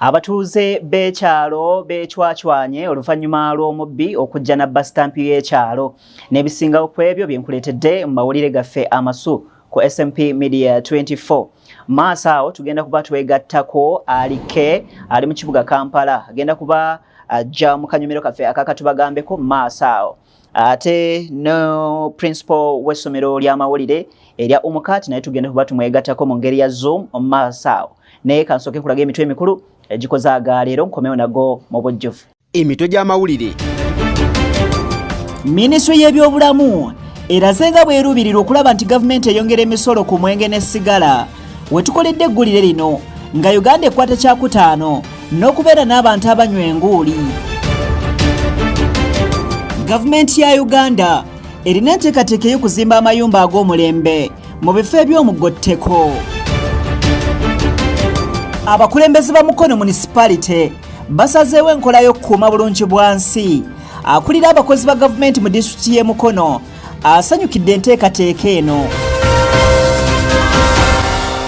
Abatuzze wekyalo bechwachwanye oluvannyuma lw'Omubbi okujja na basattira y'ekyalo n'ebisingawo ku ebyo byenkuleetedde mu mawulire gaffe amasu ku SMP Media 24. Maaso awo tugenda kuba twegattako alike ali mu kibuga Kampala agenda kuba ajja mu kanyomero kaffe akakatubagambeko maaso awo. Ate no principal w'essomero ly'amawulire erya Omukati naye tugenda kuba tumwegattako mu ngeri ya Zoom maaso awo. Naye kansooke nkulaga emitwe emikulu egikoze leero nkomewo nago mu bujjuvu. Emitwe gy'amawulire. Minisitule y'ebyobulamu eraze nga bweruubirira okulaba nti gavumenti eyongera emisolo ku mwenge ne sigala wetukoledde eggulire lino nga Uganda ekwata kyakutaano n'okubeera n'abantu abanywa enguuli. Gavumenti ya Uganda erina enteekateeka y'okuzimba amayumba ag'omulembe mu bifo eby'omugotteko. Abakulembeze ba Mukono municipality basazeewo enkola y'okukuuma bulungi bwansi. Akulira abakozi ba gavumenti mu disitulikiti y'e Mukono asanyukidde enteekateeka eno.